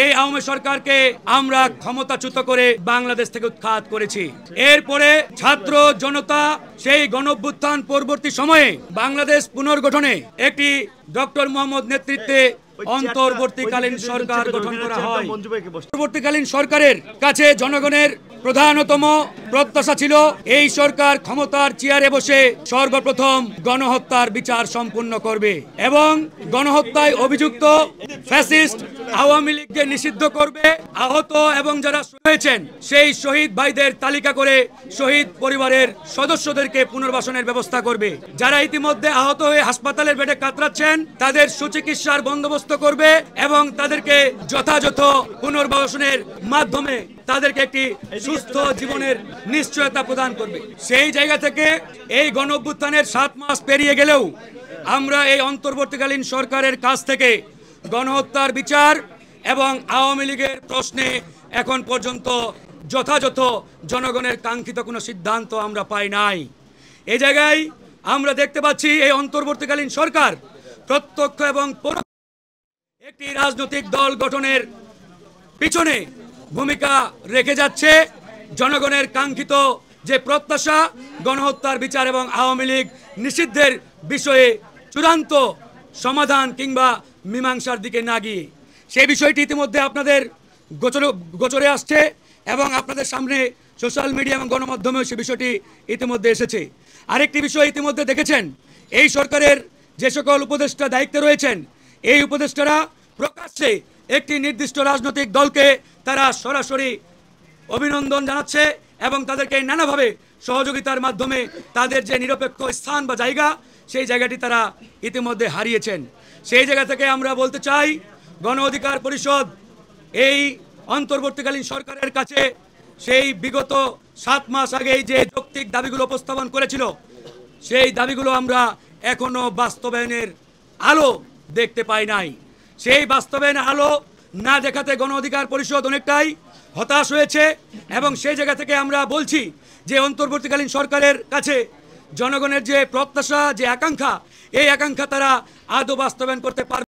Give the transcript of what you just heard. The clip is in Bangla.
এই আওয়ামী সরকারকে আমরা ক্ষমতাচ্যুত করে বাংলাদেশ থেকে উৎখাত করেছি। এরপরে ছাত্র জনতা সেই গণঅভ্যুত্থান পরবর্তী সময়ে বাংলাদেশ পুনর্গঠনে একটি ডক্টর মোহাম্মদ নেতৃত্বে অন্তর্বর্তীকালীন সরকার গঠন করা হয়। অন্তর্বর্তীকালীন সরকারের কাছে জনগণের প্রধানতম প্রত্যাশা ছিল এই সরকার ক্ষমতার চেয়ারে বসে সর্বপ্রথম গণহত্যার বিচার সম্পূর্ণ করবে এবং গণহত্যায় অভিযুক্ত ফ্যাসিস্ট আওয়ামী লীগকে নিষিদ্ধ করবে। আহত এবং যারা হয়েছেন সেই শহীদ ভাইদের তালিকা করে শহীদ পরিবারের সদস্যদেরকে পুনর্বাসনের ব্যবস্থা করবে। যারা ইতিমধ্যে আহত হয়ে হাসপাতালের বেডে কাতরাচ্ছেন তাদের সুচিকিৎসার বন্দোবস্ত করবে এবং তাদেরকে যথাযথ পুনর্বাসনের মাধ্যমে তাদেরকে একটি সুস্থ জীবনের নিশ্চয়তা প্রদান করবে। সেই জায়গা থেকে এই গণঅভ্যুত্থানের 7 মাস পেরিয়ে গেলেও আমরা এই অন্তর্বর্তীকালীন সরকারের কাছ থেকে গণহত্যার বিচার এবং আওয়ামী লীগের প্রশ্নে এখন পর্যন্ত যথাযথ জনগণের কাঙ্ক্ষিত কোনো সিদ্ধান্ত আমরা পাই নাই। এই জায়গায় আমরা দেখতে পাচ্ছি এই অন্তর্বর্তীকালীন সরকার প্রত্যক্ষ এবং পরোক্ষ একটি রাজনৈতিক দল গঠনের পিছনে ভূমিকা রেখে যাচ্ছে। জনগণের কাঙ্ক্ষিত যে প্রত্যাশা গণহত্যার বিচার এবং আওয়ামী লীগ নিষিদ্ধের বিষয়ে চূড়ান্ত সমাধান কিংবা মীমাংসার দিকে না গিয়ে সেই বিষয়টি ইতিমধ্যে আপনাদের গোচরে আসছে এবং আপনাদের সামনে সোশ্যাল মিডিয়া এবং গণমাধ্যমেও সে বিষয়টি ইতিমধ্যে এসেছে। আরেকটি বিষয় ইতিমধ্যে দেখেছেন, এই সরকারের যে সকল উপদেষ্টা দায়িত্বে রয়েছেন এই উপদেষ্টারা প্রকাশ্যে একটি নির্দিষ্ট রাজনৈতিক দলকে তারা সরাসরি অভিনন্দন জানাচ্ছে এবং তাদেরকে নানাভাবে সহযোগিতার মাধ্যমে তাদের যে নিরপেক্ষ স্থান বা জায়গা সেই জায়গাটি তারা ইতিমধ্যে হারিয়েছেন। সেই জায়গা থেকে আমরা বলতে চাই গণ অধিকার পরিষদ এই অন্তর্বর্তীকালীন সরকারের কাছে সেই বিগত 7 মাস আগেই যে যৌক্তিক দাবিগুলো উপস্থাপন করেছিল সেই দাবিগুলো আমরা এখনো বাস্তবায়নের আলো দেখতে পাই নাই। সেই বাস্তবায়নের আলো না দেখাতে গণ অধিকার পরিষদ অনেকটাই হতাশ হয়েছে এবং সেই জায়গা থেকে আমরা বলছি যে অন্তর্বর্তীকালীন সরকারের কাছে জনগণের যে প্রত্যাশা যে আকাঙ্ক্ষা এই আকাঙ্ক্ষা তারা আদৌ বাস্তবায়ন করতে পারবে।